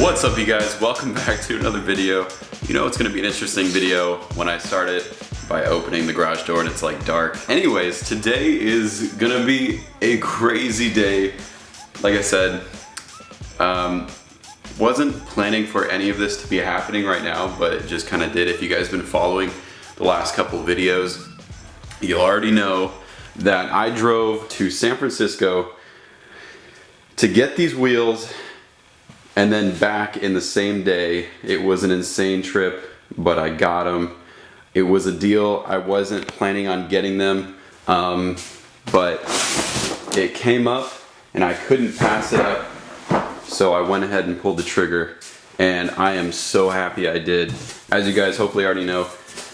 What's up, you guys? Welcome back to another video. You know it's gonna be an interesting video when I start it by opening the garage door and it's like dark. Anyways, today is gonna be a crazy day. Like I said, wasn't planning for any of this to be happening right now, but it just kind of did. If you guys been following the last couple videos, you'll already know that I drove to San Francisco to get these wheels and then back in the same day. It was an insane trip, but I got them. It was a deal. I wasn't planning on getting them, but it came up and I couldn't pass it up. So I went ahead and pulled the trigger, and I am so happy I did. As you guys hopefully already know,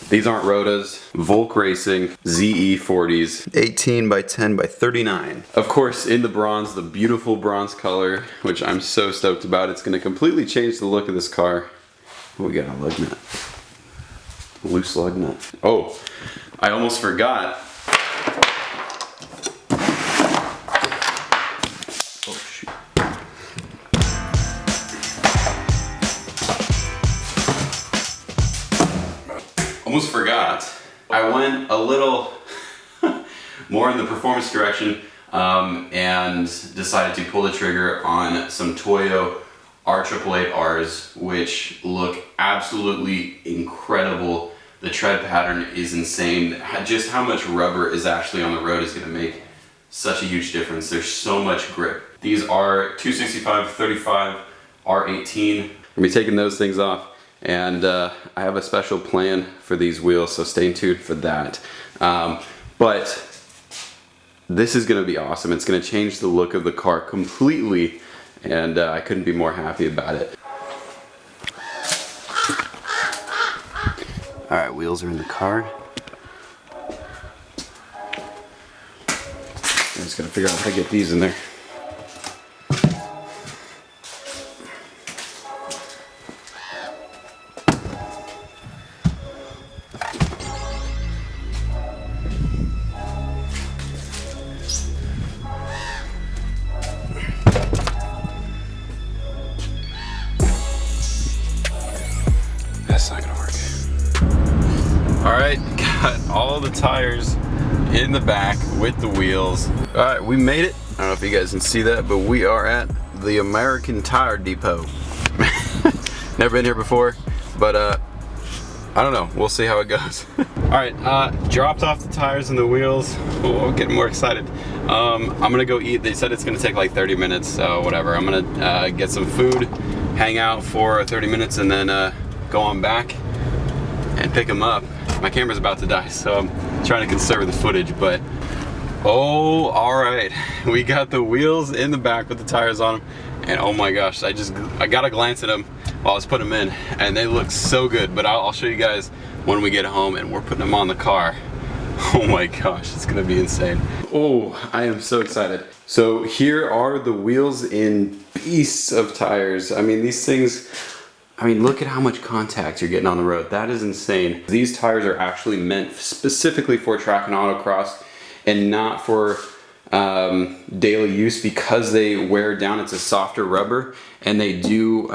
these aren't Rotas, VOLK Racing ZE40's 18 by 10 by 39. Of course, in the bronze, the beautiful bronze color, which I'm so stoked about. It's gonna completely change the look of this car. We got a lug nut, loose lug nut. Oh, I almost forgot. Almost forgot. I went a little more in the performance direction and decided to pull the trigger on some Toyo R888Rs, which look absolutely incredible. The tread pattern is insane. Just how much rubber is actually on the road is going to make such a huge difference. There's so much grip. These are 265/35 R18. I'm going to be taking those things off. And I have a special plan for these wheels, so stay tuned for that. But this is going to be awesome. It's going to change the look of the car completely, and I couldn't be more happy about it. Alright, wheels are in the car. I'm just going to figure out how to get these in there. That's not gonna work. Alright, got all the tires in the back with the wheels. Alright, we made it. I don't know if you guys can see that, but we are at the American Tire Depot. Never been here before, but I don't know. We'll see how it goes. Alright, dropped off the tires and the wheels. Oh, I'm getting more excited. I'm gonna go eat. They said it's gonna take like 30 minutes, so whatever. I'm gonna get some food, hang out for 30 minutes, and then go on back and pick them up. My camera's about to die, so I'm trying to conserve the footage, but oh, all right. We got the wheels in the back with the tires on them, and oh my gosh, I got a glance at them while I was putting them in, and they look so good, but I'll show you guys when we get home and we're putting them on the car. Oh my gosh, it's gonna be insane. Oh, I am so excited. So here are the wheels in beasts of tires. I mean, these things, look at how much contact you're getting on the road. That is insane. These tires are actually meant specifically for track and autocross and not for daily use because they wear down. It's a softer rubber, and they do,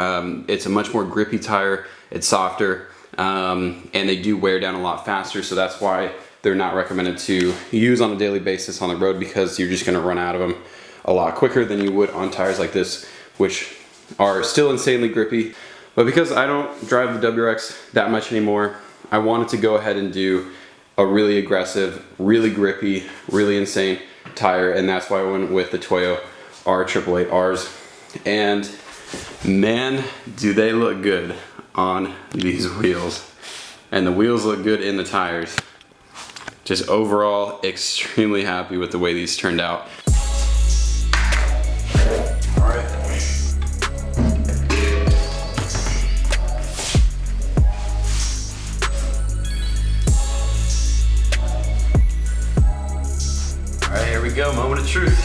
it's a much more grippy tire. It's softer, and they do wear down a lot faster, so that's why they're not recommended to use on a daily basis on the road, because you're just gonna run out of them a lot quicker than you would on tires like this, which are still insanely grippy. But because I don't drive the WRX that much anymore, I wanted to go ahead and do a really aggressive, really grippy, really insane tire, and that's why I went with the Toyo R888Rs. And man, do they look good on these wheels. And the wheels look good in the tires. Just overall, extremely happy with the way these turned out. Here we go, moment of truth.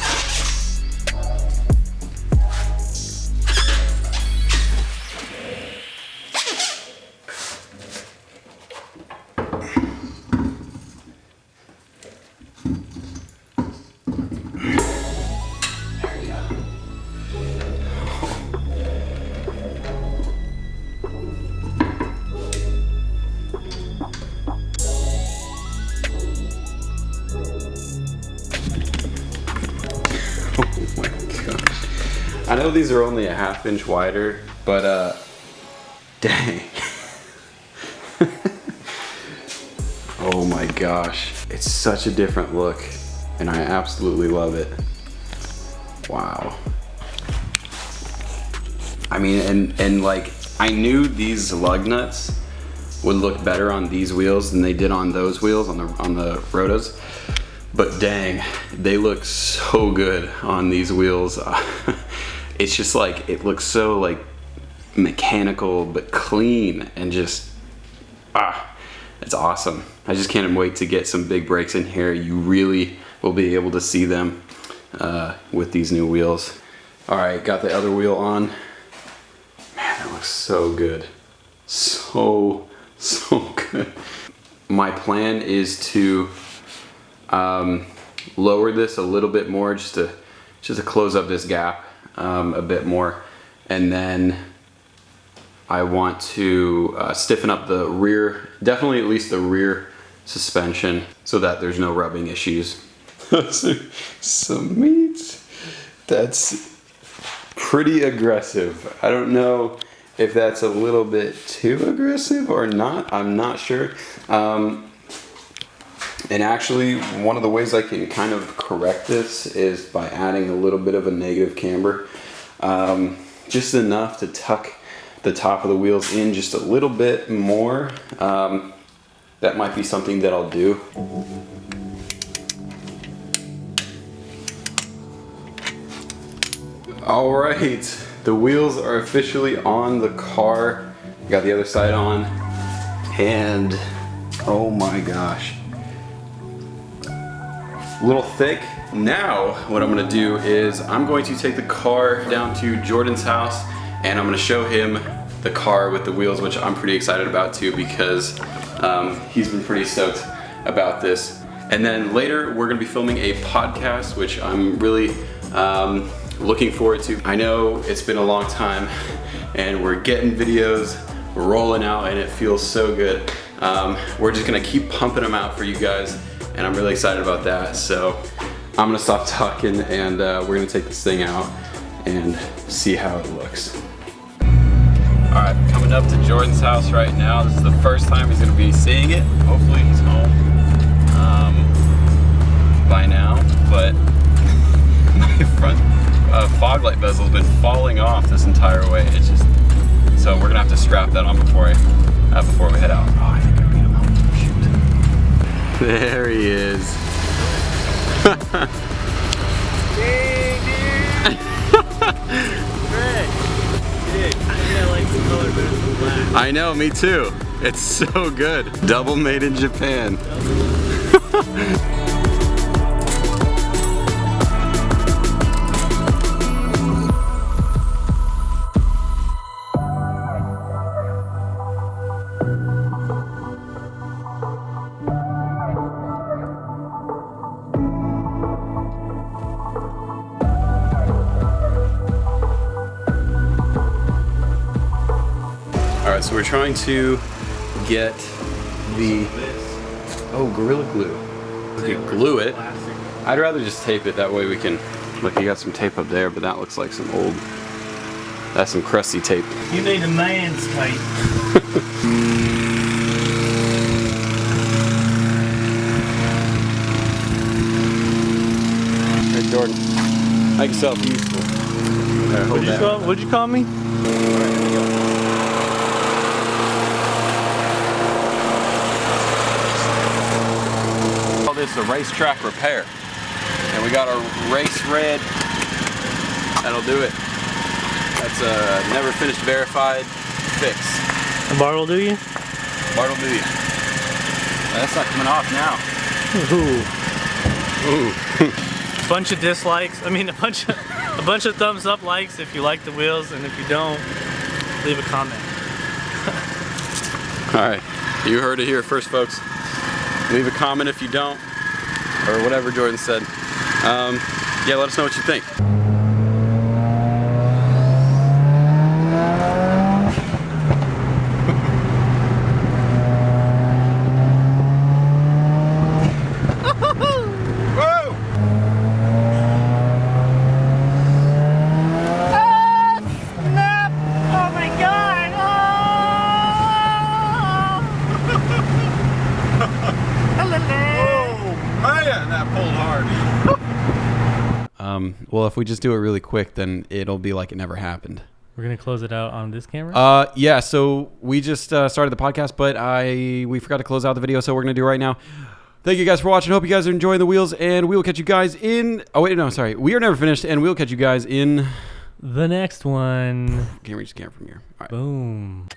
I know these are only a 1/2 inch wider, but dang. Oh my gosh. It's such a different look, and I absolutely love it. Wow. I mean, and like, I knew these lug nuts would look better on these wheels than they did on those wheels, on the rotos. But dang, they look so good on these wheels. It's just like, it looks so like mechanical but clean, and just, it's awesome. I just can't wait to get some big brakes in here. You really will be able to see them with these new wheels. All right, got the other wheel on. Man, that looks so good. So good. My plan is to lower this a little bit more, just to close up this gap a bit more, and then I want to stiffen up the rear, definitely at least the rear suspension, so that there's no rubbing issues. Some meat. That's pretty aggressive. I don't know if that's a little bit too aggressive or not. I'm not sure. And actually, one of the ways I can kind of correct this is by adding a little bit of a negative camber. Just enough to tuck the top of the wheels in just a little bit more. That might be something that I'll do. All right, the wheels are officially on the car. Got the other side on, and oh my gosh. A little thick. Now what I'm gonna do is I'm going to take the car down to Jordan's house, and I'm gonna show him the car with the wheels, which I'm pretty excited about too, because he's been pretty stoked about this. And then later we're gonna be filming a podcast, which I'm really looking forward to. I know it's been a long time, and we're getting videos rolling out, and it feels so good. We're just gonna keep pumping them out for you guys, and I'm really excited about that. So I'm gonna stop talking, and we're gonna take this thing out and see how it looks. All right, coming up to Jordan's house right now. This is the first time he's gonna be seeing it. Hopefully he's home by now, but my front fog light bezel's been falling off this entire way. It's just, so we're gonna have to strap that on before we head out. Oh, I think I beat him out. Shoot. There he is. Hey, dude! Greg! Dude, I like the color better than black. I know, me too. It's so good. Double made in Japan. Alright, so we're trying to get the, Gorilla Glue. We could glue it. I'd rather just tape it, that way we can, look, you got some tape up there, but that looks like some old, that's some crusty tape. You need a man's tape. Hey Jordan, make yourself useful. What'd you call me? Alright, here we go. This a racetrack repair, and we got a race red that'll do it. That's a never finished verified fix. A bar will do you? Bart will do you. That's not coming off now. Ooh. Bunch of dislikes. I mean, a bunch of thumbs up likes if you like the wheels, and if you don't, leave a comment. All right, you heard it here first, folks. Leave a comment if you don't, or whatever Jordan said. Yeah, let us know what you think. Whoa! Well, if we just do it really quick, then it'll be like it never happened. We're gonna close it out on this camera. Yeah. So we just started the podcast, but we forgot to close out the video, so we're gonna do it right now. Thank you guys for watching. Hope you guys are enjoying the wheels, and we will catch you guys in. Oh wait, no, sorry. We are never finished, and we'll catch you guys in the next one. Can't reach the camera from here. All right. Boom.